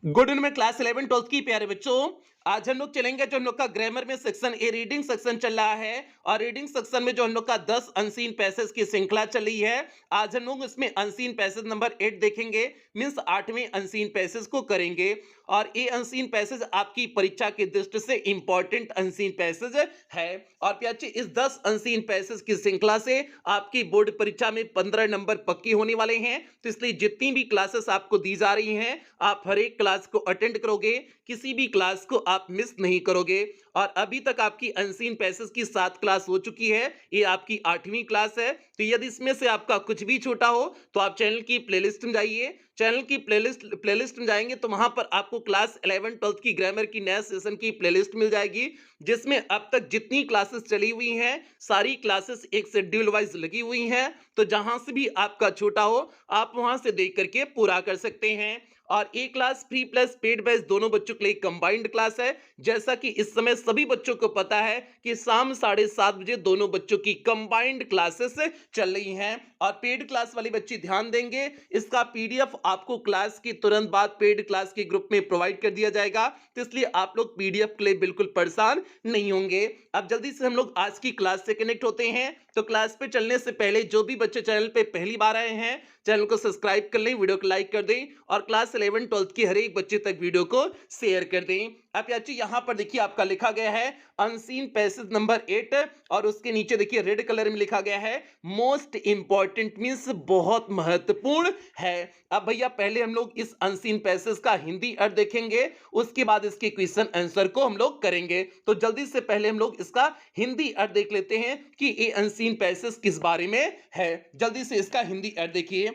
Good evening में class 11 12 की प्यारे बच्चों। आज हम लोग चलेंगे जो हम लोग का ग्रामर में सेक्शन ए रीडिंग सेक्शन चल रहा है और रीडिंग सेक्शन में जो हम लोग का 10 अनसीन पैसेज की श्रृंखला चल रही है। आज हम लोग इसमें अनसीन पैसेज नंबर 8 देखेंगे, मींस 8वें अनसीन पैसेज को करेंगे। और ये अनसीन पैसेज आपकी परीक्षा की दृष्टि से इंपॉर्टेंट अनसीन पैसेज है। और प्याची इस 10 अनसीन पैसेज की श्रृंखला से आपकी बोर्ड परीक्षा में 15 नंबर पक्के होने वाले हैं। तो इसलिए जितनी भी क्लासेस आपको दी जा रही हैं, आप हर एक क्लास को अटेंड करोगे, किसी भी क्लास को आप मिस नहीं करोगे। और अभी तक आपकी अनसीन पैसेज की 7 क्लास हो चुकी है, ये आपकी 8वीं क्लास है। तो यदि इसमें से आपका कुछ भी छूटा हो तो आप चैनल की प्लेलिस्ट में जाइए। चैनल की प्लेलिस्ट में जाएंगे तो वहां पर आपको क्लास 11 12 की ग्रामर की नया सेशन की प्लेलिस्ट मिल जाएगी, जिसमें अब तक जितनी क्लासेस चली हुई हैं सारी क्लासेस एक शेड्यूल वाइज लगी हुई हैं। तो जहां से भी आपका छूटा हो आप वहां से देख करके पूरा कर सकते हैं। और A class free plus paid batch दोनों बच्चों के लिए कंबाइंड क्लास है। जैसा कि इस समय सभी बच्चों को पता है कि शाम 7:30 बजे दोनों बच्चों की कंबाइंड क्लासेस चल रही हैं। और पेड क्लास वाले बच्चे ध्यान देंगे, इसका पीडीएफ आपको क्लास की तुरंत बाद पेड क्लास के ग्रुप में प्रोवाइड कर दिया जाएगा। तो इसलिए आप लोग पीडीएफ के लिए बिल्कुल परेशान नहीं होंगे। अब जल्दी से हम लोग आज की क्लास से कनेक्ट होते हैं। तो क्लास पे चलने से पहले जो भी बच्चे चैनल पे पहली बार आए हैं, चैनल को सब्सक्राइब कर लें, वीडियो को लाइक कर दें और क्लास 11 12 की हर एक बच्चे तक वीडियो को शेयर कर दें। अब याची यहां पर देखिए आपका लिखा गया है अनसीन पैसेज नंबर 8 और उसके नीचे देखिए रेड कलर में लिखा गया है मोस्ट इंपॉर्टेंट, मींस बहुत महत्वपूर्ण है। अब भैया पहले हम लोग इस अनसीन पैसेज का हिंदी अर्थ देखेंगे, उसके बाद इसके क्वेश्चन आंसर को हम लोग करेंगे। तो जल्दी से पहले हम लोग इसका हिंदी अर्थ देख लेते हैं कि ये अनसीन पैसेज किस बारे में है। जल्दी से इसका हिंदी अर्थ देखिए।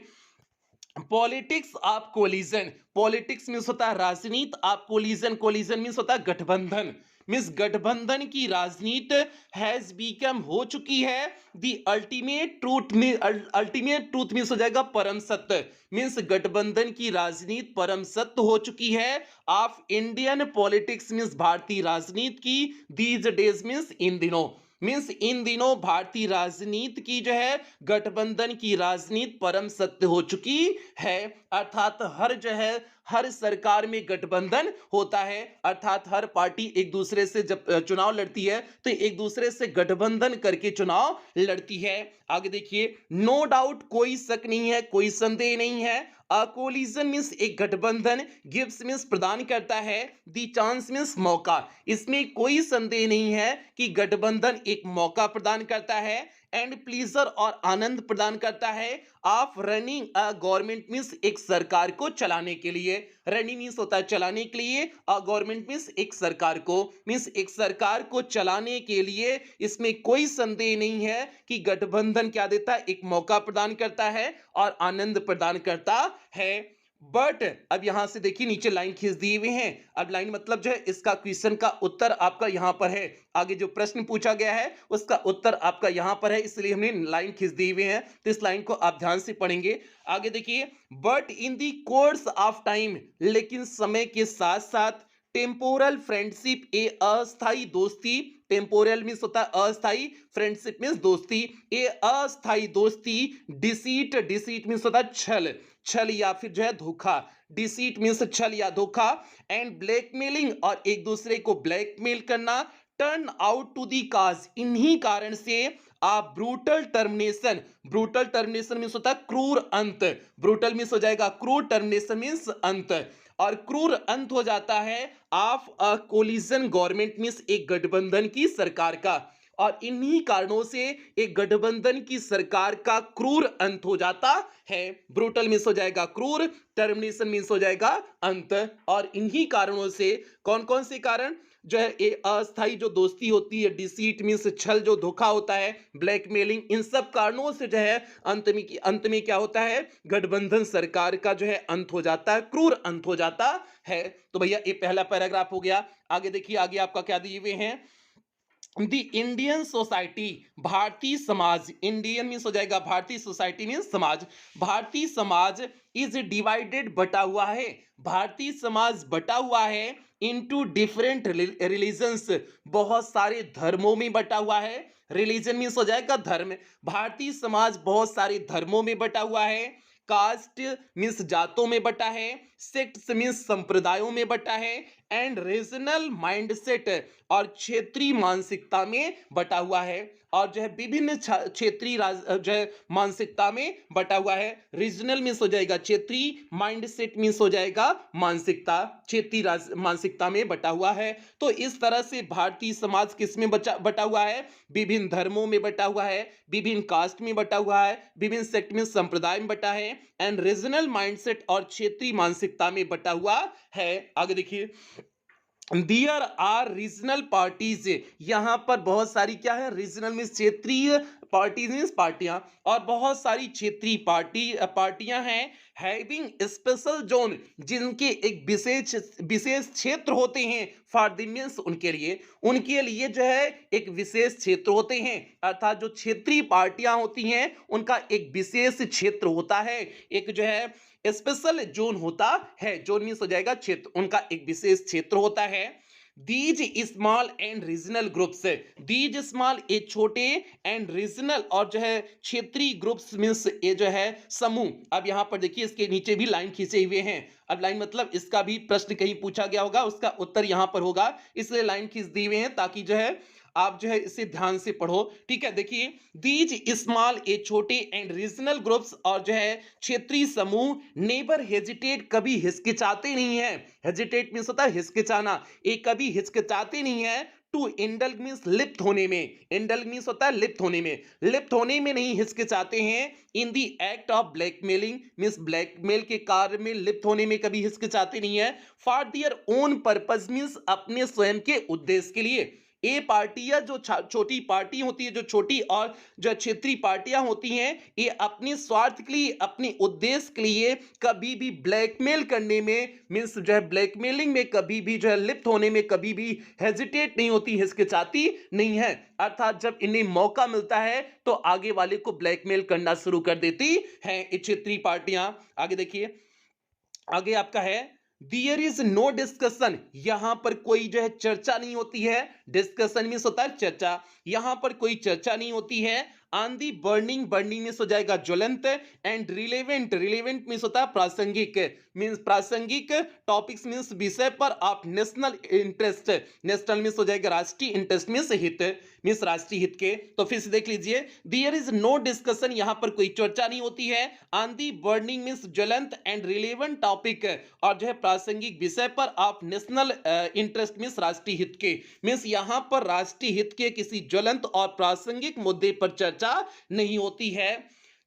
Politics of collision, politics means होता है राजनीति, ऑफ कोलिजन, कोलिजन मींस होता है गठबंधन, मींस गठबंधन की राजनीति हैज बीकम हो चुकी है द अल्टीमेट ट्रूथ में, अल्टीमेट ट्रूथ मींस हो जाएगा परम सत्य, मींस गठबंधन की राजनीति परम सत्य हो चुकी है। ऑफ इंडियन पॉलिटिक्स मींस भारतीय राजनीति की, दीज डेज मींस इन दिनों, मींस इन दिनों भारतीय राजनीति की जो है गठबंधन की राजनीति परम सत्य हो चुकी है। अर्थात हर जो है हर सरकार में गठबंधन होता है, अर्थात हर पार्टी एक दूसरे से जब चुनाव लड़ती है तो एक दूसरे से गठबंधन करके चुनाव लड़ती है। आगे देखिए, नो डाउट, कोई शक नहीं है, कोई संदेह नहीं है। अ कोलिजन मींस एक गठबंधन, गिव्स मींस प्रदान करता है, दी चांस मींस मौका, इसमें कोई संदेह नहीं है कि गठबंधन एक मौका प्रदान करता है। एंड प्लीजर और आनंद प्रदान करता है of running a government means एक सरकार को चलाने के लिए। रनिंग मींस होता है चलाने के लिए, अ गवर्नमेंट मींस एक सरकार को, मींस एक सरकार को चलाने के लिए इसमें कोई संदेह नहीं है कि गठबंधन क्या देता है, एक मौका प्रदान करता है और आनंद प्रदान करता है। बट अब यहां से देखिए नीचे लाइन खींच दिए हुए हैं। अब लाइन मतलब जो है इसका क्वेश्चन का उत्तर आपका यहां पर है, आगे जो प्रश्न पूछा गया है उसका उत्तर आपका यहां पर है, इसलिए हमने लाइन खींच दिए हुए हैं। तो इस लाइन को आप ध्यान से पढ़ेंगे। आगे देखिए, but in the course of time, लेकिन समय के साथ साथ टेम्पोरल फ्रेंडशिप, ए अस्थाई दोस्ती, टेम्पोरल मींस होता है अस्थाई, फ्रेंडशिप मींस दोस्ती, ए अस्थाई दोस्ती, डिसीट, डिसीट मींस होता है छल, छल या फिर जो है धोखा, डिसीट मींस छल या धोखा। एंड ब्लैकमेलिंग, और एक दूसरे को ब्लैकमेल करना। Turn out to the cause, इन्हीं कारण से a brutal termination, brutal termination means होता है क्रूर अंत, ब्रूटल मींस हो जाएगा क्रूर, टर्मिनेशन मींस अंत, और क्रूर अंत हो जाता है of a coalition government means एक गठबंधन की सरकार का। और इन्हीं कारणों से एक गठबंधन की सरकार का क्रूर अंत हो जाता है। ब्रूटल मींस हो जाएगा क्रूर, टर्मिनेशन मींस हो जाएगा अंत। और इन्हीं कारणों से, कौन कौन से कारण, जो है ये अस्थाई जो दोस्ती होती है, डिसीट मींस छल जो धोखा होता है, ब्लैकमेलिंग, इन सब कारणों से जो है अंत में क्या होता है, गठबंधन सरकार का जो है अंत हो जाता है, क्रूर अंत हो जाता है। तो भैया ये पहला पैराग्राफ हो गया। आगे देखिए, आगे आपका क्या दिए हुए हैं, the Indian society, Bharatiya Samaj, Indian means हो जाएगा भारतीय, सोसाइटी मीन्स समाज, भारतीय समाज इज डिवाइडेड, बटा हुआ है, भारतीय समाज बटा हुआ है इनटू डिफरेंट रिलीजन्स, बहुत सारे धर्मों में बटा हुआ है। रिलीजन मीन्स हो जाएगा धर्म, भारतीय समाज बहुत सारे धर्मों में बटा हुआ है। कास्ट मीन्स जातों में बटा है। सेक्ट्स मीन्स संप्रदायों में बटा है, एंड रीजनल माइंडसेट और क्षेत्रीय मानसिकता में बटा हुआ है, और जो है विभिन्न क्षेत्रीय जो है मानसिकता में बटा हुआ है। रीजनल मीन्स हो जाएगा क्षेत्रीय, माइंडसेट मीन्स हो जाएगा मानसिकता, क्षेत्रीय मानसिकता में बटा हुआ है। तो इस तरह से भारतीय समाज किस में बटा हुआ है? विभिन्न धर्मों में बटा हुआ है, विभिन्न कास्ट में बटा हुआ है, विभिन्न सेक्ट में संप्रदाय में बटा है, एंड रीजनल माइंडसेट और क्षेत्रीय मानसिकता में बटा हुआ है। आगे देखिए, देयर आर रीजनल पार्टीज, यहां पर बहुत सारी क्या है? रीजनल मीन्स क्षेत्रीय, पार्टीज मीन्स पार्टियां, और बहुत सारी क्षेत्रीय पार्टियां हैं, हैविंग स्पेशल जोन, जिनके एक विशेष विशेष क्षेत्र होते हैं, फॉर द मीन्स उनके लिए जो है एक विशेष क्षेत्र होते हैं, अर्थात जो क्षेत्रीय पार्टियां होती हैं उनका एक विशेष क्षेत्र होता है, एक जो है स्पेशल जोन होता है। जोन मीन्स हो जाएगा क्षेत्र, उनका एक विशेष क्षेत्र होता है। These small and regional groups, these small ये छोटे, एंड रीजनल और जो है क्षेत्रीय ग्रुप्स मीन्स ये जो है समूह। अब यहां पर देखिए इसके नीचे भी लाइन खींचे हुए हैं। अब लाइन मतलब इसका भी प्रश्न कहीं पूछा गया होगा, उसका उत्तर यहां पर होगा, इसलिए लाइन खींच दी हुए हैं ताकि जो है आप जो है इसे ध्यान से पढ़ो। ठीक है, देखिए दीज स्मॉल ए छोटे, एंड रीजनल ग्रुप्स और जो है क्षेत्रीय समूह, नेवर हेजिटेट कभी हिचकिचाते नहीं है। हेजिटेट मींस होता है हिचकिचाना, ये कभी हिचकिचाते नहीं है। टू इंडल्ज मींस लिप्त होने में, इंडल्ज मींस होता है लिप्त होने में, लिप्त होने में नहीं हिचकिचाते हैं। In the act of blackmailing means blackmail के कार्य में लिप्त होने में कभी हिचकिचाते नहीं है। For their own purpose means अपने स्वयं के उद्देश्य के लिए। ये पार्टियां जो छोटी पार्टी होती है, जो छोटी और जो क्षेत्रीय पार्टियां होती हैं, ये अपने स्वार्थ के लिए, अपने उद्देश्य के लिए कभी भी ब्लैकमेल करने में मीन्स जो है ब्लैकमेलिंग में कभी भी जो है लिप्त होने में कभी भी हेजिटेट नहीं होती, हिचकिचाती नहीं है। अर्थात जब इन्हें मौका मिलता है तो आगे वाले को ब्लैकमेल करना शुरू कर देती हैं ये क्षेत्रीय पार्टियां। आगे देखिए, आगे आपका है देयर इज नो डिस्कशन, यहां पर कोई जो है चर्चा नहीं होती है। डिस्कशन मीन्स होता है चर्चा, यहां पर कोई चर्चा नहीं होती है। On the burning, burning means हो जाएगा ज्वलंत, एंड रिलेवेंट, रिलेवेंट मीन्स होता है प्रासंगिक, मीन्स प्रासंगिक टॉपिक्स मीन्स विषय पर आप नेशनल इंटरेस्ट, नेशनल मीन्स हो जाएगा राष्ट्रीय इंटरेस्ट मीन्स हित, मीन्स राष्ट्रीय हित के। तो फिर से देख लीजिए, देयर इज नो डिस्कशन, यहां पर कोई चर्चा नहीं होती है। ऑन दी बर्निंग मीन्स ज्वलंत एंड रिलेवेंट टॉपिक, और जो है प्रासंगिक विषय पर आप नेशनल इंटरेस्ट मीन्स राष्ट्रीय हित के, मीन्स यहां पर राष्ट्रीय हित के किसी ज्वलंत और प्रासंगिक मुद्दे पर चर्चा नहीं होती है।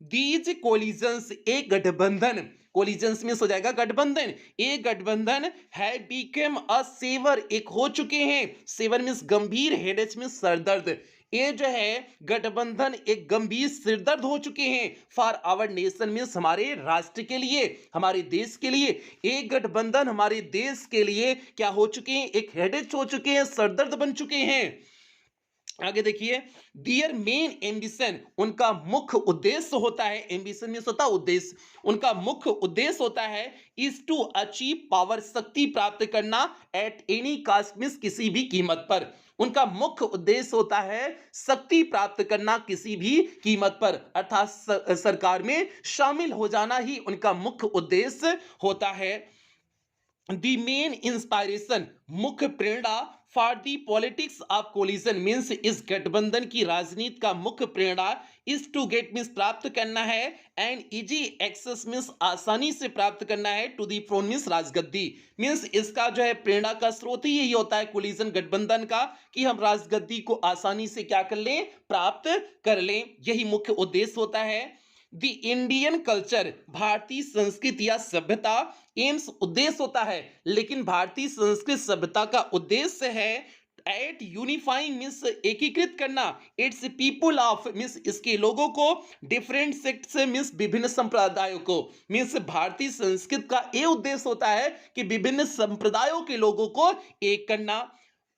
दीज कोलिजन्स, एक गठबंधन, कोलिजन्स में हो जाएगा गठबंधन, एक गठबंधन है बिकेम अ सेवर, एक हो चुके हैं। सेवर मीन्स गंभीर, हेडेच मीन्स सरदर्द, ये जो है गठबंधन एक गंभीर सिरदर्द हो चुके हैं। फॉर आवर नेशन मीन्स हमारे राष्ट्र के लिए, हमारे देश के लिए, एक गठबंधन हमारे देश के लिए क्या हो चुके हैं? एक हेडेच हो चुके हैं, सरदर्द बन चुके हैं। आगे देखिए, डियर मेन एम्बिशन, उनका मुख्य उद्देश्य होता है, एम्बिशन में होता है उद्देश्य, उनका मुख्य उद्देश्य होता है इज टू अचीव पावर, शक्ति प्राप्त करना, एट एनी कास्ट मींस किसी भी कीमत पर। उनका मुख्य उद्देश्य होता है शक्ति प्राप्त करना किसी भी कीमत पर, अर्थात सरकार में शामिल हो जाना ही उनका मुख्य उद्देश्य होता है। दी मेन इंस्पायरेशन, मुख्य प्रेरणा for the politics of coalition means इस गठबंधन की राजनीति का मुख्य प्रेरणा इज टू गेट मीन्स प्राप्त करना है, एंड इजी एक्सेस मीन्स आसानी से प्राप्त करना है, टू दी थ्रोन मीन्स राजगद्दी, मीन्स इसका जो है प्रेरणा का स्रोत ही यही होता है कोलिजन गठबंधन का, कि हम राजगद्दी को आसानी से क्या कर लें? प्राप्त कर लें, यही मुख्य उद्देश्य होता है। द इंडियन कल्चर, भारतीय संस्कृति या सभ्यता, एम्स उद्देश्य होता है, लेकिन भारतीय संस्कृत सभ्यता का उद्देश्य है एट यूनिफाइंग मीन्स एकीकृत करना, इट्स पीपुल ऑफ मीन्स इसके लोगों को, डिफरेंट सेक्ट्स मीन्स विभिन्न संप्रदायों को, मीन्स भारतीय संस्कृत का ये उद्देश्य होता है कि विभिन्न संप्रदायों के लोगों को एक करना।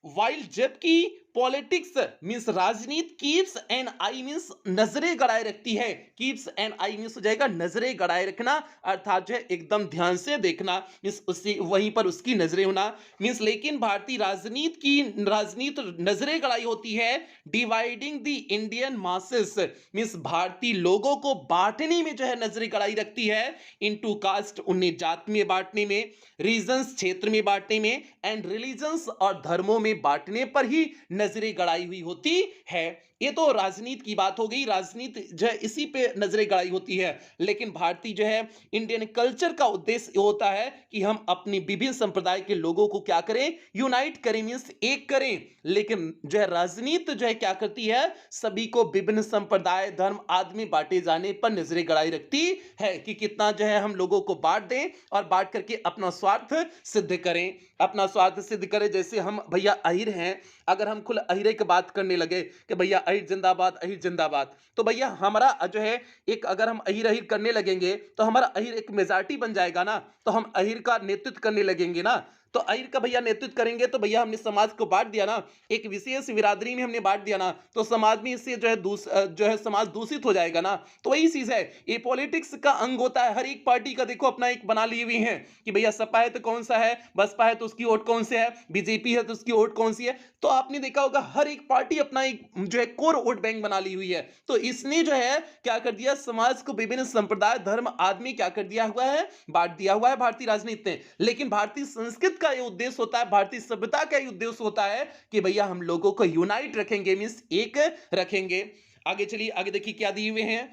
वाइल जबकि पॉलिटिक्स मींस राजनीति कीप्स एन आई मींस नजरें गड़ाए रखती है। कीप्स एन आई मींस हो जाएगा नजरें गड़ाए रखना, अर्थात जो है एकदम ध्यान से देखना मींस उसी वहीं पर उसकी नजरें होना मींस। लेकिन भारतीय राजनीति नजरें गड़ाई होती है dividing the Indian masses means भारतीय लोगों को बांटने में जो है नजरें गड़ाई रखती है। इनटू कास्ट उन्हें जाति में बांटने में, रीजन्स क्षेत्र में बांटने में, एंड रिलीजन्स और धर्मों में बांटने पर ही नजरें गड़ाई हुई होती है। ये तो राजनीति की बात हो गई, राजनीति जो है इसी पे नजरें गड़ाई होती है। लेकिन भारतीय जो है इंडियन कल्चर का उद्देश्य होता है कि हम अपनी विभिन्न संप्रदाय के लोगों को क्या करें, यूनाइट करें मींस एक करें। लेकिन जो है राजनीति जो है क्या करती है, सभी को विभिन्न संप्रदाय धर्म आदि में बांटे जाने पर नजरें गड़ाई रखती है कि कितना जो है हम लोगों को बांट दें और बांट करके अपना स्वार्थ सिद्ध करें, अपना स्वार्थ सिद्ध करें। जैसे हम भैया अहिर हैं, अगर हम खुद अहिरे की बात करने लगे कि भैया अहिर जिंदाबाद, अहिर जिंदाबाद, तो भैया हमारा जो है एक अगर हम अहिर अहिर करने लगेंगे तो हमारा अहिर एक मेजॉरिटी बन जाएगा ना, तो हम अहिर का नेतृत्व करने लगेंगे ना, तो अहिर का भैया नेतृत्व करेंगे तो भैया हमने समाज को बांट दिया ना, एक विशेष बिरादरी में हमने बांट दिया ना, तो समाज में इससे जो है समाज दूषित हो जाएगा ना। तो वही चीज है, ये पॉलिटिक्स का अंग होता है। हर एक पार्टी का देखो अपना एक बना लिए हुए हैं कि भैया सपा है तो कौन सा है, बसपा है तो उसकी वोट कौन से है, बीजेपी है तो उसकी वोट कौन सी है। तो आपने देखा होगा हर एक पार्टी अपना एक जो है कोर वोट बैंक बना ली हुई है। तो इसने जो है क्या कर दिया, समाज को विभिन्न संप्रदाय धर्म आदमी क्या कर दिया हुआ है, बांट दिया हुआ है भारतीय राजनीति ने। लेकिन भारतीय संस्कृति का ये उद्देश्य होता है, भारतीय सभ्यता का ये उद्देश्य होता है कि भैया हम लोगों को यूनाइट रखेंगे मींस एक रखेंगे। आगे चलिए, आगे देखिए क्या दिए हुए हैं।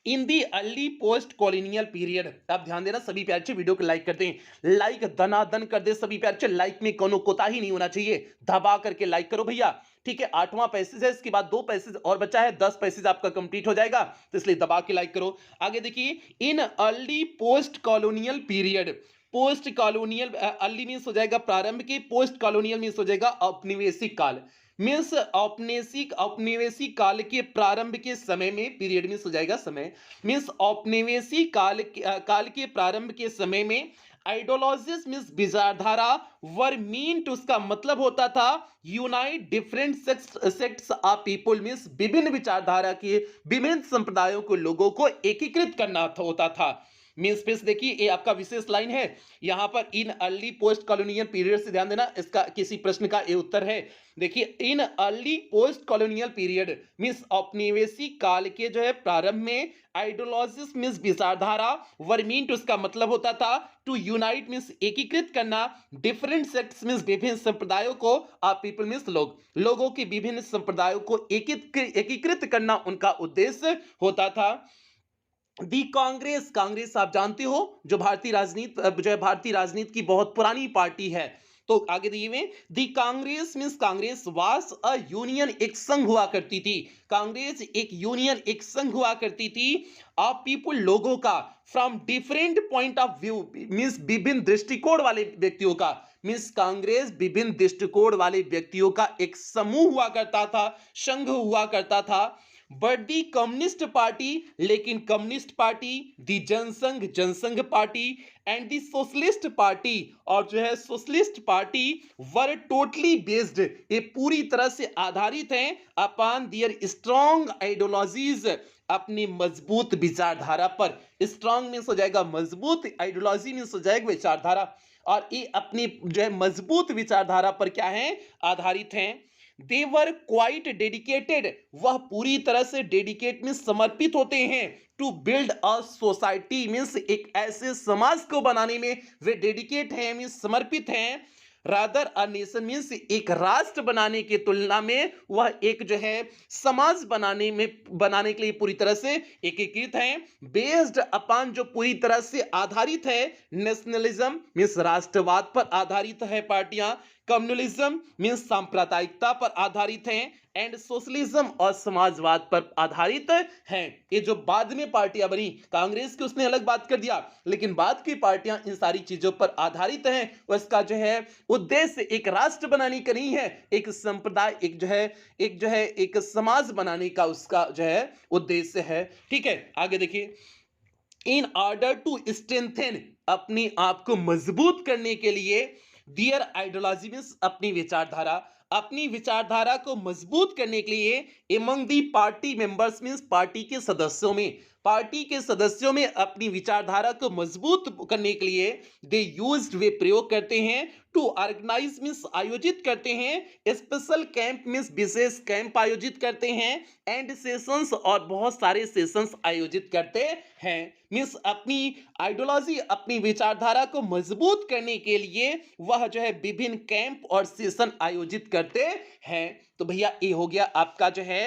In the early post colonial period, आप ध्यान देना सभी प्यार से वीडियो को लाइक करते हैं, लाइक दनादन कर दे सभी प्यार से, लाइक में कोनो कोताही नहीं होना चाहिए, दबा करके लाइक करो भैया। ठीक है, 8वां पैसेज है, इसके बाद 2 पैसेज और बचा है, 10 पैसेज आपका कंप्लीट हो जाएगा, तो इसलिए दबा के लाइक करो। आगे देखिए, इन early post colonial period, post colonial early means हो जाएगा प्रारंभ की, पोस्ट कॉलोनियल मींस हो जाएगा औपनिवेशिक काल, मींस औपनिवेशिक काल के प्रारंभ के समय में, पीरियड मींस हो जाएगा समय, मींस औपनिवेशिक काल के प्रारंभ के समय में आइडियोलॉजीज मींस विचारधारा वर मीन्ट, उसका मतलब होता था unite different sects of people means विभिन्न विचारधारा के विभिन्न संप्रदायों को लोगों को एकीकृत करना होता था। मीन स्पेस देखिए, ये आपका विशेष लाइन है यहां पर, इन अर्ली पोस्ट कॉलोनियल पीरियड से ध्यान देना, इसका किसी प्रश्न का ये उत्तर है। देखिए, इन early post colonial period means औपनिवेशिक काल के जो है प्रारंभ में आइडियोलॉजिस मींस विचारधारा, वर्मींट उसका मतलब होता था टू यूनाइट मींस एकीकृत करना, डिफरेंट सेक्ट्स मींस विभिन्न संप्रदायों को, आप पीपल मींस लोगों की विभिन्न संप्रदायों को एकीकृत करना उनका उद्देश्य होता था। दी कांग्रेस, कांग्रेस आप जानते हो जो भारतीय राजनीति की बहुत पुरानी पार्टी है। तो आगे दिए हुए, the Congress means Congress was a union, एक संघ हुआ करती थी, कांग्रेस एक यूनियन एक संघ हुआ करती थी ऑफ पीपुल लोगों का, from different point of view means विभिन्न दृष्टिकोण वाले व्यक्तियों का, मींस कांग्रेस विभिन्न दृष्टिकोण वाले व्यक्तियों का एक समूह हुआ करता था, संघ हुआ करता था। बट दी कम्युनिस्ट पार्टी, लेकिन communist party, the Jansangh party and the socialist party, और जो है socialist party were totally based, ये पूरी तरह से आधारित हैं अपॉन दियर स्ट्रॉन्ग आइडियोलॉजीज, अपनी मजबूत विचारधारा पर। स्ट्रॉन्ग मींस हो जाएगा मजबूत, आइडियोलॉजी मींस हो जाएगा विचारधारा, और ये अपनी जो है मजबूत विचारधारा पर क्या है, आधारित हैं। दे वर क्वाइट डेडिकेटेड, वह पूरी तरह से डेडिकेट में समर्पित होते हैं, to build a society means एक ऐसे समाज को बनाने में वे डेडिकेट हैं मींस समर्पित हैं। रादर अ नेशन मींस एक राष्ट्र बनाने की तुलना में वह एक जो है समाज बनाने के लिए पूरी तरह से एकीकृत हैं। बेस्ड अपॉन, जो पूरी तरह से आधारित है, नेशनलिज्म मींस राष्ट्रवाद पर आधारित है पार्टियां, कम्युनलिज्म मींस सांप्रदायिकता पर आधारित हैं, एंड सोशलिज्म और समाजवाद पर आधारित हैं। ये जो बाद में पार्टियां बनी, कांग्रेस की उसने अलग बात कर दिया, लेकिन बाद की पार्टियां इन सारी चीजों पर आधारित हैं। उसका जो है उद्देश्य एक राष्ट्र बनाने का नहीं है, एक संप्रदाय, एक समाज बनाने का उसका जो है उद्देश्य है। ठीक है, आगे देखिए, इन ऑर्डर टू स्ट्रेंथन, अपने आप को मजबूत करने के लिए, दियर आइडियोलॉजी मींस अपनी विचारधारा, अपनी विचारधारा को मजबूत करने के लिए एमंग दी पार्टी मेंबर्स मींस पार्टी के सदस्यों में अपनी विचारधारा को मजबूत करने के लिए दे यूज्ड वे प्रयोग करते हैं टू ऑर्गेनाइज मींस आयोजित करते हैं स्पेशल कैंप मींस विशेष कैंप आयोजित करते हैं एंड सेशंस और बहुत सारे सेशंस आयोजित करते हैं मींस अपनी आइडियोलॉजी अपनी विचारधारा को मजबूत करने के लिए वह जो है विभिन्न कैंप और सेशन आयोजित करते हैं। तो भैया ये हो गया आपका जो है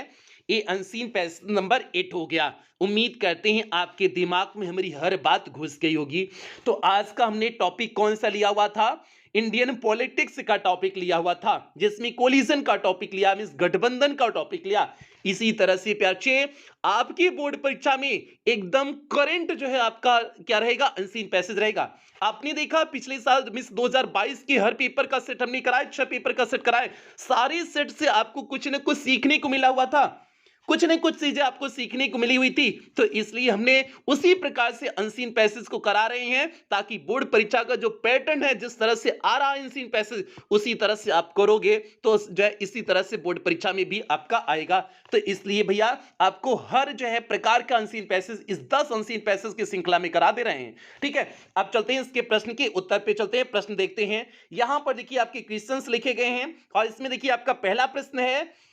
ये अनसीन पैसेज नंबर 8 हो गया। उम्मीद करते हैं आपके दिमाग में हमारी हर बात घुस गई होगी। तो आज का हमने टॉपिक कौन सा लिया हुआ था? इंडियन पॉलिटिक्स का टॉपिक लिया हुआ था, जिसमें कोलिजन का टॉपिक लिया, मींस गठबंधन का टॉपिक लिया। इसी तरह से प्यारे आपकी बोर्ड परीक्षा में एकदम करंट जो है आपका क्या रहेगा? अनसीन पैसेज रहेगा। आपने देखा पिछले साल मिस 2022 के हर पेपर का सेट हमने कराया, 6 पेपर का सेट कराए। सारे सेट से आपको कुछ न कुछ सीखने को मिला हुआ था, कुछ न कुछ चीजें आपको सीखने को मिली हुई थी। तो इसलिए हमने उसी प्रकार से अनसीन पैसेज को करा रहे हैं, ताकि बोर्ड परीक्षा का जो पैटर्न है, जिस तरह से आ रहा है अनसीन पैसेज, उसी तरह से आप करोगे तो जो है इसी तरह से बोर्ड परीक्षा में भी आपका आएगा। तो इसलिए भैया आपको हर जो है प्रकार का अनसीन पैसेज इस 10 अनसीन पैसेज की श्रृंखला में करा दे रहे हैं। ठीक है, अब चलते हैं इसके प्रश्न के उत्तर पे चलते हैं। प्रश्न देखते हैं। यहां पर देखिए आपके क्वेश्चंस लिखे गए हैं और इसमें देखिए आपका पहला प्रश्न है,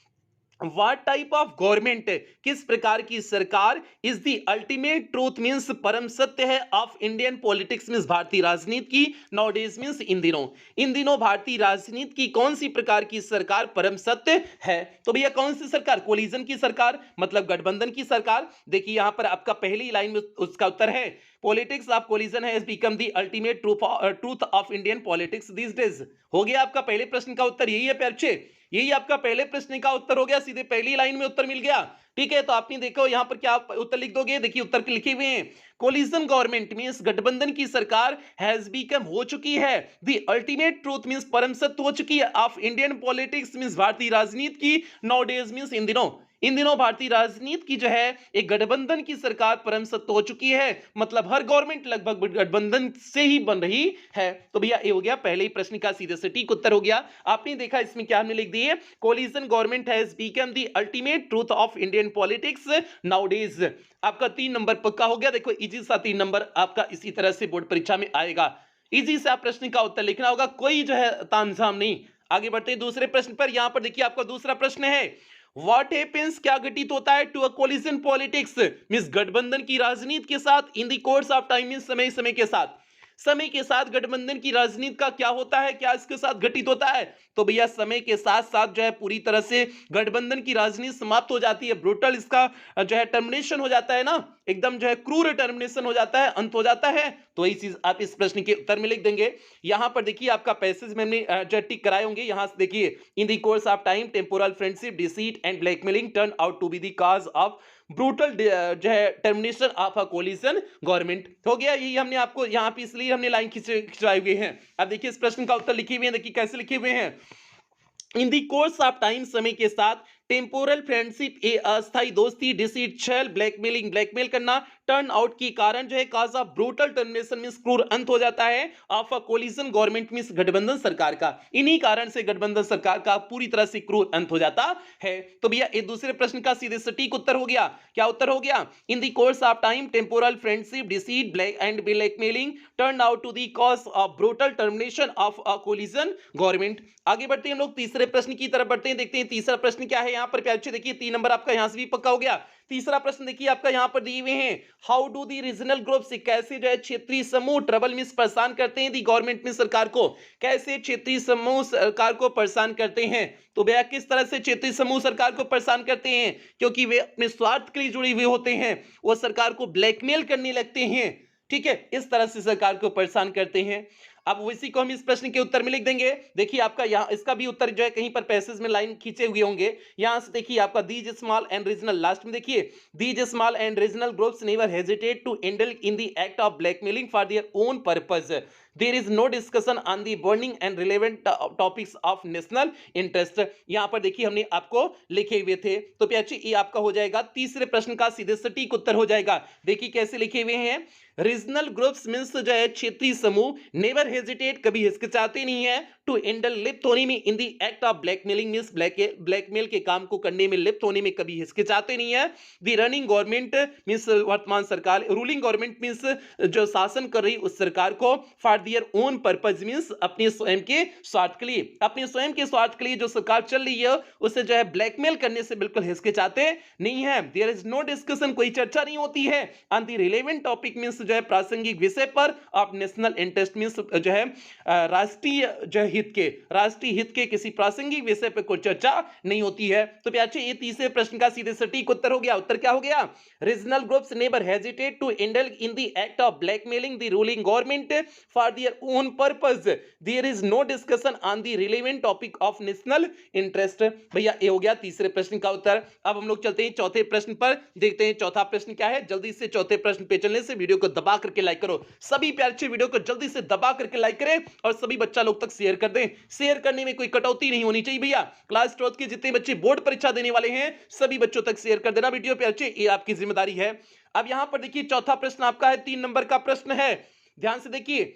What type of government, किस प्रकार की सरकार is the ultimate truth means परम सत्य है ऑफ इंडियन पॉलिटिक्स मींस भारतीय राजनीति की नाउडेज मींस इन दिनों भारतीय राजनीति की कौन सी प्रकार की सरकार परम सत्य है? तो भैया कौन सी सरकार? कोलिजन की सरकार, मतलब गठबंधन की सरकार। देखिए यहां पर आपका पहली लाइन में उसका उत्तर है, politics of coalition has become the ultimate truth of Indian politics these days. हो गया आपका पहले प्रश्न का उत्तर, यही है प्यारे, यही आपका पहले प्रश्न का उत्तर हो गया, सीधे पहली लाइन में उत्तर मिल गया। ठीक है, तो आपने देखो यहां पर क्या उत्तर लिख दोगे? देखिए उत्तर लिखे हुए हैं, कोलिजन गवर्नमेंट मींस गठबंधन की सरकार हैज बिकम हो चुकी है द अल्टीमेट ट्रूथ मींस परम सत्य हो चुकी है ऑफ इंडियन पॉलिटिक्स मींस भारतीय राजनीति की नाउडेज मींस इन दिनों भारतीय राजनीति की जो है एक गठबंधन की सरकार परम सत्य हो चुकी है, मतलब हर गवर्नमेंट लगभग गठबंधन से ही बन रही है। तो भैया ये हो गया पहले ही प्रश्न का सीधे से ठीक उत्तर हो गया। आपने देखा इसमें क्या हमने लिख दिए, collision government has become the ultimate truth of Indian politics nowadays. आपका 3 नंबर पक्का हो गया। देखो इजी सा 3 नंबर आपका इसी तरह से बोर्ड परीक्षा में आएगा। इजी सा प्रश्न का उत्तर लिखना होगा, कोई जो है तामझाम नहीं। आगे बढ़ते हैं दूसरे प्रश्न पर। यहां पर देखिए आपका दूसरा प्रश्न है, What happens, क्या घटित होता है to a coalition politics means गठबंधन की राजनीति के साथ in the course of time means समय के साथ गठबंधन की राजनीति का क्या होता है, क्या इसके साथ घटित होता है? तो भैया समय के साथ साथ जो है पूरी तरह से गठबंधन की राजनीति समाप्त हो जाती है, ब्रूटल इसका जो है टर्मिनेशन हो जाता है ना, एकदम जो है क्रूर टर्मिनेशन हो जाता है, अंत हो जाता है। तो वही चीज आप इस प्रश्न के उत्तर में लिख देंगे। यहां पर देखिए आपका पैसेज में हमने जो टिक कराए होंगे, यहां से देखिए, in the course of time temporal friendship deceit and blackmailing turn out to be the cause of brutal जो है termination of a coalition government. हो गया, यही हमने आपको यहाँ पे इसलिए हमने लाइन खिंचवाई हुई है। अब देखिए इस प्रश्न का उत्तर लिखे हुए हैं, देखिए कैसे लिखे हुए हैं, in the course of time समय के साथ टेम्पोरल फ्रेंडशिप ए अस्थाई दोस्ती डिसीट छल ब्लैकमेल करना टर्न आउट के कारण जो है cause of brutal termination means क्रूर अंत हो जाता है of a coalition government means गठबंधन सरकार का। इन्हीं कारण से गठबंधन सरकार का पूरी तरह से क्रूर अंत हो जाता है। तो भैया ये दूसरे प्रश्न का सीधे सटीक उत्तर हो गया। क्या उत्तर हो गया? In the course of time temporal friendship deceit blackmailing turn out to the cause of brutal termination of a coalition government. आगे बढ़ते हैं हम लोग तीसरे प्रश्न की तरफ बढ़ते हैं, देखते हैं तीसरा प्रश्न क्या है। यहां पर प्यारे देखिए 3 नंबर आपका यहां से भी पक्का हो गया। तीसरा प्रश्न देखिए आपका यहां पर दिए हुए हैं, how do the regional groups, कैसे जो है क्षेत्रीय समूह ट्रबल मिस परेशान करते हैं दी गवर्नमेंट में सरकार को, कैसे क्षेत्रीय समूह सरकार को परेशान करते हैं? तो भैया किस तरह से क्षेत्रीय समूह सरकार को परेशान करते हैं? क्योंकि वे अपने स्वार्थ के लिए जुड़े हुए होते हैं, वो सरकार को ब्लैकमेल करने लगते हैं। ठीक है, इस तरह से सरकार को परेशान करते हैं। अब उसी को हम इस प्रश्न के उत्तर में लिख देंगे। देखिए आपका यहाँ इसका भी उत्तर जो है कहीं पर पैसेज में लाइन खींचे हुए होंगे, यहां से देखिए आपका दीज स्मॉल एंड रीजनल, लास्ट में देखिए these small and regional groups never hesitate to indulge in the act of blackmailing for their own purpose. There is no discussion on the burning and relevant topics of national interest. यहां पर देखिए हमने आपको लिखे हुए थे। तो प्याची ये आपका हो जाएगा तीसरे प्रश्न का सीधे सटीक उत्तर हो जाएगा। देखिए कैसे लिखे हुए हैं, रीजनल ग्रुप्स मींस जो है क्षेत्रीय समूह, नेवर हेजिटेट कभी हिचकिचाते नहीं है, टू इंडल लिप्त होने में in the act of blackmailing means blackmail के काम को करने में लिप्त होने में कभी हिचकिचाते नहीं है। दी रनिंग गवर्नमेंट मींस वर्तमान सरकार, रूलिंग गवर्नमेंट मींस जो शासन कर रही उस सरकार को, for their own purpose means अपने स्वयं के स्वार्थ के लिए, अपने स्वयं के स्वार्थ के लिए जो सरकार चल रही है उसे जो है ब्लैकमेल करने से बिल्कुल हिचकिचाते नहीं है। देयर इज नो डिस्कशन कोई चर्चा नहीं होती है on the relevant topic means जो है प्रासंगिक विषय पर ऑफ नेशनल इंटरेस्ट मींस जो है राष्ट्रीय जो हित के, राष्ट्रीय हित के किसी प्रासंगिक विषय पर कोई चर्चा नहीं होती है। तो प्याचे ये तीसरे प्रश्न का सीधे सटीक उत्तर हो गया। उत्तर क्या हो गया, regional groups never hesitate to indulge in the act of blackmailing the ruling government for their own purpose, there is no discussion on the relevant topic of national interest. भैया ये हो गया तीसरे प्रश्न का उत्तर। अब हम लोग चलते हैं चौथे प्रश्न पर, देखते हैं चौथा प्रश्न क्या है। जल्दी से चौथे प्रश्न पे चलने से वीडियो को दबा करके लाइक करो, सभी प्यारे अच्छे वीडियो को जल्दी से दबा करके लाइक करें और सभी बच्चा लोग तक शेयर कर दें। शेयर करने में कोई कटौती नहीं होनी चाहिए भैया। क्लास 12 के जितने बच्चे बोर्ड परीक्षा देने वाले हैं सभी बच्चों तक शेयर कर देना वीडियो पे अच्छे, ये आपकी जिम्मेदारी है। अब यहां पर देखिए चौथा प्रश्न आपका है, 3 नंबर का प्रश्न है, ध्यान से देखिए।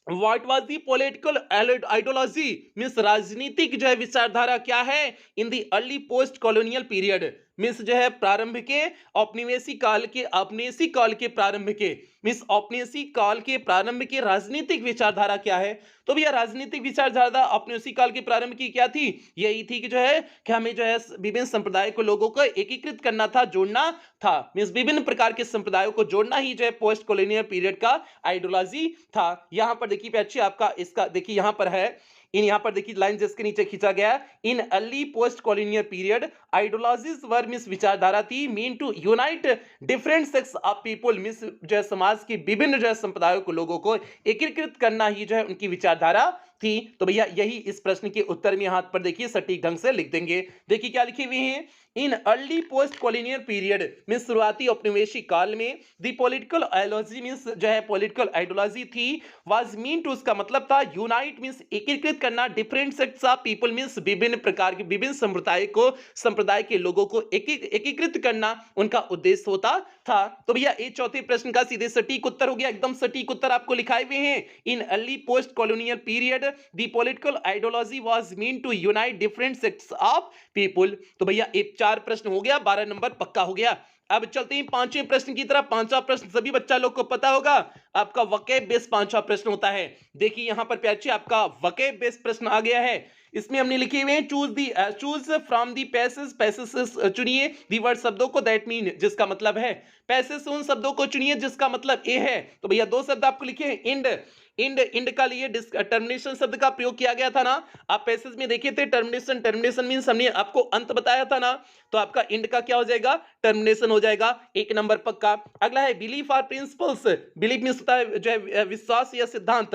What was the political ideology means राजनीतिक जो है विचारधारा क्या है in the early post colonial period means जो है प्रारंभ के औपनिवेशिक काल के, औपनिवेशिक काल के प्रारंभ के मीन्स औपनिवेशिक काल के प्रारंभ की राजनीतिक विचारधारा क्या है। तो भैया राजनीतिक विचारधारा औपनिवेशिक काल के प्रारंभ की क्या थी, यही थी कि जो है कि हमें जो है विभिन्न संप्रदाय को लोगों को एकीकृत करना था, जोड़ना था, मीन्स विभिन्न प्रकार के संप्रदायों को जोड़ना ही जो है पोस्ट कॉलोनियल पीरियड का आइडियोलॉजी था। यहां पर देखिए अच्छी आपका इसका देखिए यहां पर है, इन यहां पर देखिए लाइन जिसके नीचे खींचा गया, in early post colonial period ideologies were means विचारधारा थी mean to unite different sects of people means जो है समाज की विभिन्न जो है संप्रदायों को लोगों को एकीकृत करना ही जो है उनकी विचारधारा थी। तो भैया यही इस प्रश्न के उत्तर में हाथ पर देखिए सटीक ढंग से लिख देंगे। देखिए क्या लिखे हुए हैं, in early post colonial period means शुरुआती औपनिवेशिक काल में दी पॉलिटिकल आइडियोलॉजी मींस जो है पॉलिटिकल आइडियोलॉजी थी वाज मीन टू, उसका मतलब था यूनाइट मींस एकीकृत करना, different sects of people means विभिन्न प्रकार के विभिन्न संप्रदाय के लोगों को एकीकृत करना उनका उद्देश्य होता था। तो भैया ये चौथे प्रश्न का सीधे सटीक उत्तर हो गया, एकदम सटीक उत्तर आपको लिखाए हुए हैं। In early post colonial period the political ideology was mean to unite different sects of people. तो भैया एक 4 प्रश्न हो गया, 12 नंबर पक्का हो गया। अब चलते हैं पांचवें प्रश्न की तरफ। पांचवा प्रश्न सभी बच्चा लोग को पता होगा, आपका वकैब बेस्ड पांचवा प्रश्न होता है। देखिए यहां पर प्याचे आपका वकैब बेस्ड प्रश्न आ गया है। इसमें हमने लिखे हुए हैं choose from the passage, passage से चुनिए दी वर्ड शब्दों को दैट मीन जिसका मतलब है, पैसेज से उन शब्दों को चुनिए जिसका मतलब ए है। तो भैया 2 शब्द आपको लिखे हैं, इंड का लिए टर्मिनेशन शब्द का प्रयोग किया गया था ना, आप पैसेज में देखे थे टर्मिनेशन मींस हमने आपको अंत बताया था ना, तो आपका इंड का क्या हो जाएगा, टर्मिनेशन हो जाएगा, 1 नंबर पक्का। अगला है बिलीफ और प्रिंसिपल्स, बिलीफ मींस होता है जो है विश्वास या सिद्धांत,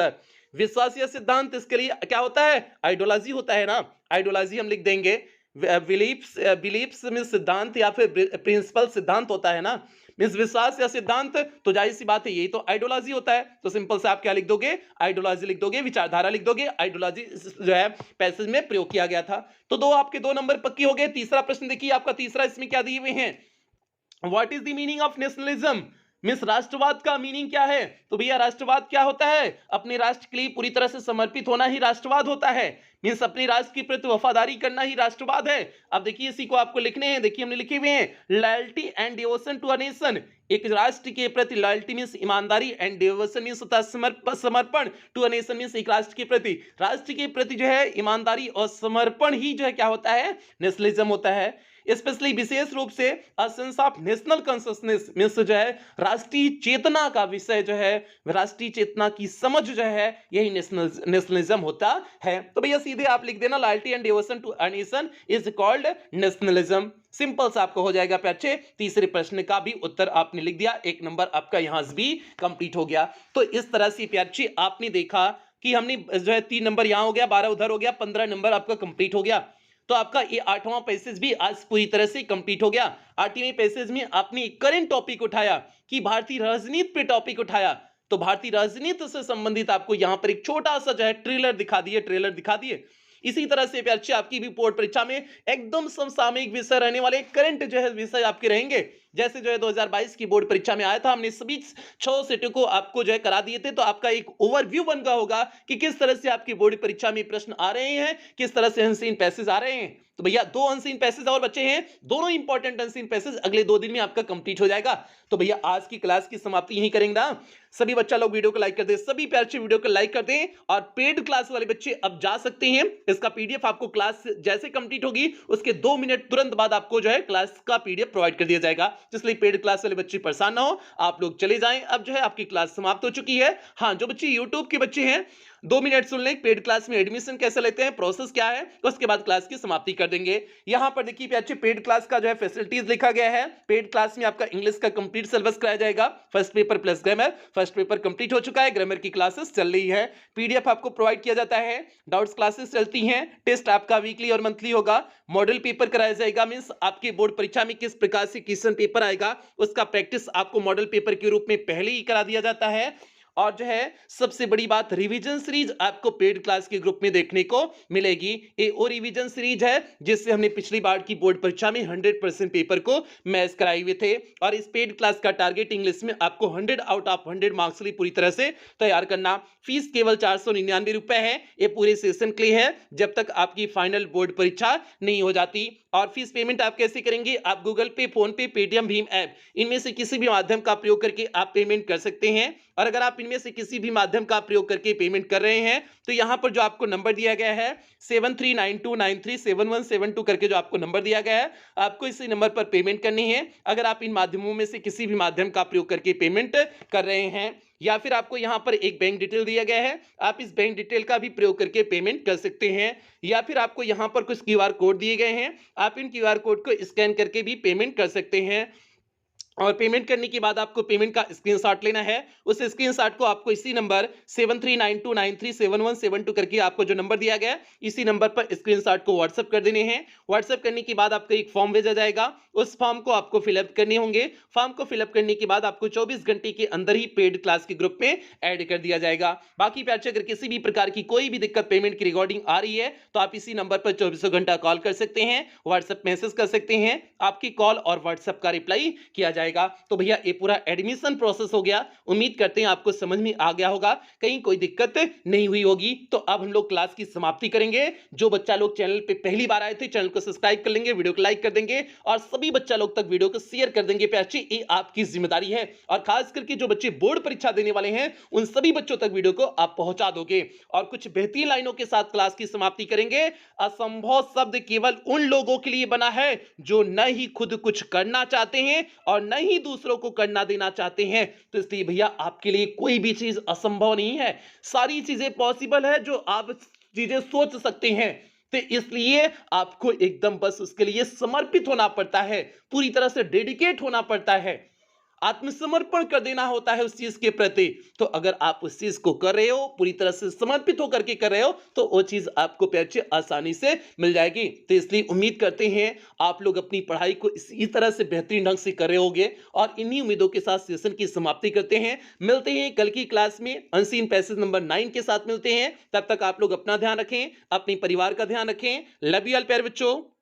विश्वास या सिद्धांत इसके लिए क्या होता है, आइडियोलॉजी होता है ना, आइडियोलॉजी हम लिख देंगे। बिलीफ्स मींस सिद्धांत या फिर प्रिंसिपल सिद्धांत होता है ना, मींस विश्वास या सिद्धांत, तो जाहिर सी बात है यही तो आइडियोलॉजी होता है। तो सिंपल से आप क्या लिख दोगे, आइडियोलॉजी लिख दोगे, विचारधारा लिख दोगे, आइडियोलॉजी जो है पैसेज में प्रयोग किया गया था। तो आपके 2 नंबर पक्की हो गए। तीसरा प्रश्न देखिए आपका तीसरा, इसमें क्या दिए हुए हैं, what is the meaning of nationalism means राष्ट्रवाद का मीनिंग क्या है। तो भैया राष्ट्रवाद क्या होता है, अपने राष्ट्र के लिए पूरी तरह से समर्पित होना ही राष्ट्रवाद होता है, मींस अपने राष्ट्र के प्रति वफादारी करना ही राष्ट्रवाद है। अब देखिए इसी को आपको लिखने हैं, देखिए हमने लिखे हुए हैं loyalty and devotion to a nation, एक राष्ट्र के प्रति लॉयल्टी मींस ईमानदारी एंड डिवोशन मींस होता है समर्पण, टू अ नेशन मींस एक राष्ट्र के प्रति जो है ईमानदारी और समर्पण ही जो है क्या होता है, नेशनलिज्म होता है। स्पेशली विशेष रूप से a sense of national consciousness means जो है राष्ट्रीय चेतना का विषय जो है, राष्ट्रीय चेतना की समझ जो है यही नेशनलिज्म होता है। तो भैया सीधे आप लिख देना loyalty and devotion to a nation is called nationalism, simple सा आपको हो जाएगा प्याचे। तीसरे प्रश्न का भी उत्तर आपने लिख दिया, 1 नंबर आपका यहां से भी कंप्लीट हो गया। तो इस तरह से प्याचे आपने देखा कि हमने जो है 3 नंबर यहां हो गया, 12 उधर हो गया, 15 नंबर आपका कंप्लीट हो गया। तो आपका ये 8वां पैसेज भी आज पूरी तरह से कंप्लीट हो गया। 8वें पैसेज में आपने करंट टॉपिक उठाया कि भारतीय राजनीति पे टॉपिक उठाया, तो भारतीय राजनीति से संबंधित आपको यहाँ पर एक छोटा सा जो है ट्रेलर दिखा दिए। इसी तरह से प्यारे बच्चे आपकी भी बोर्ड परीक्षा में एकदम समसामयिक विषय रहने वाले, करंट जो है विषय आपके रहेंगे। जैसे जो है 2022 की बोर्ड परीक्षा में आया था, हमने सभी 6 सेटों को आपको जो है करा दिए थे, तो आपका एक ओवरव्यू बन गया होगा कि किस तरह से आपकी बोर्ड परीक्षा में प्रश्न आ रहे हैं, किस तरह से अनसीन पैसेज आ रहे हैं। तो भैया 2 अनसीन पैसेज और बचे हैं, दोनों इंपॉर्टेंट अनसीन पैसेज अगले 2 दिन में आपका कंप्लीट हो जाएगा। तो भैया आज की क्लास की समाप्ति यहीं करेंगे ना। सभी बच्चा लोग वीडियो को लाइक कर दें, सभी प्यारे बच्चे वीडियो को लाइक कर दें, और पेड क्लास वाले बच्चे अब जा सकते हैं। इसका पीडीएफ आपको क्लास जैसे कंप्लीट होगी उसके 2 मिनट तुरंत बाद आपको जो है क्लास का पीडीएफ प्रोवाइड कर दिया जाएगा। इसलिए पेड क्लास वाले बच्चे परेशान ना हो, आप लोग चले जाएं। अब जो है आपकी क्लास समाप्त हो चुकी है। हाँ, जो बच्चे यूट्यूब के बच्चे हैं 2 मिनट सुन लें, पेड क्लास में एडमिशन कैसे लेते हैं, प्रोसेस क्या है, उसके बाद क्लास की समाप्ति कर देंगे। यहां पर देखिए प्यारे, पेड क्लास का जो है फैसिलिटीज लिखा गया है। पेड क्लास में आपका इंग्लिश का कंप्लीट सिलेबस कराया जाएगा, first paper plus grammar. First paper complete हो चुका है, ग्रामर की क्लासेस चल रही है, पीडीएफ आपको प्रोवाइड किया जाता है, डाउट्स क्लासेस चलती हैं, टेस्ट आपका वीकली और मंथली होगा, मॉडल पेपर कराया जाएगा। मींस आपकी बोर्ड परीक्षा में किस प्रकार से क्वेश्चन पेपर आएगा उसका प्रैक्टिस आपको मॉडल पेपर के रूप में पहले ही करा दिया जाता है। और जो है सबसे बड़ी बात, रिवीजन सीरीज आपको पेड क्लास के ग्रुप में देखने को मिलेगी। ये वो रिवीजन सीरीज है जिससे हमने पिछली बार की बोर्ड परीक्षा में 100% पेपर को मैच कराए हुए थे। और इस पेड क्लास का टारगेट इंग्लिश में आपको 100 आउट ऑफ 100 मार्क्स लिए पूरी तरह से तैयार करना। फीस केवल 499 रुपए है। ये पूरे सेशन के लिए है जब तक आपकी फाइनल बोर्ड परीक्षा नहीं हो जाती। और फीस पेमेंट आप कैसे करेंगे, आप गूगल पे, फोन पे, पेटीएम, भीम ऐप, इनमें से किसी भी माध्यम का प्रयोग करके आप पेमेंट कर सकते हैं। और अगर आप इनमें से किसी भी माध्यम का प्रयोग करके पेमेंट कर रहे हैं तो यहां पर जो आपको नंबर दिया गया है 7392937172 करके जो आपको नंबर दिया गया है, आपको इसी नंबर पर पेमेंट करनी है। अगर आप इन माध्यमों में से किसी भी माध्यम का प्रयोग करके पेमेंट कर रहे हैं, या फिर आपको यहां पर एक बैंक डिटेल दिया गया है, आप इस बैंक डिटेल का भी प्रयोग करके पेमेंट कर सकते हैं। या फिर आपको यहां पर कुछ क्यूआर कोड दिए गए हैं, आप इन क्यूआर कोड को स्कैन करके भी पेमेंट कर सकते हैं। और पेमेंट करने के बाद आपको पेमेंट का स्क्रीनशॉट लेना है। उस स्क्रीनशॉट को आपको इसी नंबर 7392937172 करके आपको जो नंबर दिया गया है इसी नंबर पर स्क्रीनशॉट को व्हाट्सएप कर देने हैं। व्हाट्सएप करने के बाद आपको एक फॉर्म भेजा जाएगा, उस फॉर्म को आपको फिलअप करने होंगे। फॉर्म को फिलअप करने के बाद आपको 24 घंटे के अंदर ही पेड क्लास के ग्रुप में ऐड कर दिया जाएगा। बाकी प्यारे, अगर किसी भी प्रकार की कोई भी दिक्कत पेमेंट की रिकॉर्डिंग आ रही है तो आप इसी नंबर पर 24 घंटा कॉल कर सकते हैं, व्हाट्सएप मैसेज कर सकते हैं, आपकी कॉल और व्हाट्सएप का रिप्लाई किया जाएगा। तो भैया ये पूरा एडमिशन प्रोसेस हो गया। उम्मीद करते हैं आपको समझ में आ गया होगा, कहीं कोई दिक्कत नहीं हुई होगी। तो अब हम लोग क्लास की समाप्ति करेंगे। जो बच्चा लोग चैनल पे पहली बार आए थे चैनल को सब्सक्राइब कर लेंगे, वीडियो को लाइक कर देंगे और सभी बच्चा लोग तक वीडियो को शेयर कर देंगे। प्यारे, ये आपकी जिम्मेदारी है। और खास करके जो बच्चे बोर्ड परीक्षा देने वाले हैं उन सभी बच्चों तक वीडियो को आप पहुंचा दोगे। और कुछ बेहतरीन लाइनों के साथ क्लास की समाप्ति करेंगे। असंभव शब्द केवल उन लोगों के लिए बना है जो न ही खुद कुछ करना चाहते हैं और न ही दूसरों को करना देना चाहते हैं। तो इसलिए भैया आपके लिए कोई भी चीज असंभव नहीं है, सारी चीजें पॉसिबल है जो आप चीजें सोच सकते हैं। तो इसलिए आपको एकदम बस उसके लिए समर्पित होना पड़ता है, पूरी तरह से डेडिकेट होना पड़ता है, आत्मसमर्पण कर देना होता है उस चीज के प्रति। तो अगर आप उस चीज को कर रहे हो, पूरी तरह से समर्पित होकर के कर रहे हो, तो वो चीज आपको प्यारे आसानी से मिल जाएगी। तो इसलिए उम्मीद करते हैं आप लोग अपनी पढ़ाई को इसी तरह से बेहतरीन ढंग से कर रहे होंगे। और इन्हीं उम्मीदों के साथ सेशन की समाप्ति करते हैं। मिलते हैं कल की क्लास में अनसीन पैसेज नंबर 9 के साथ मिलते हैं। तब तक आप लोग अपना ध्यान रखें, अपने परिवार का ध्यान रखें। लव यू ऑल प्यारे बच्चों।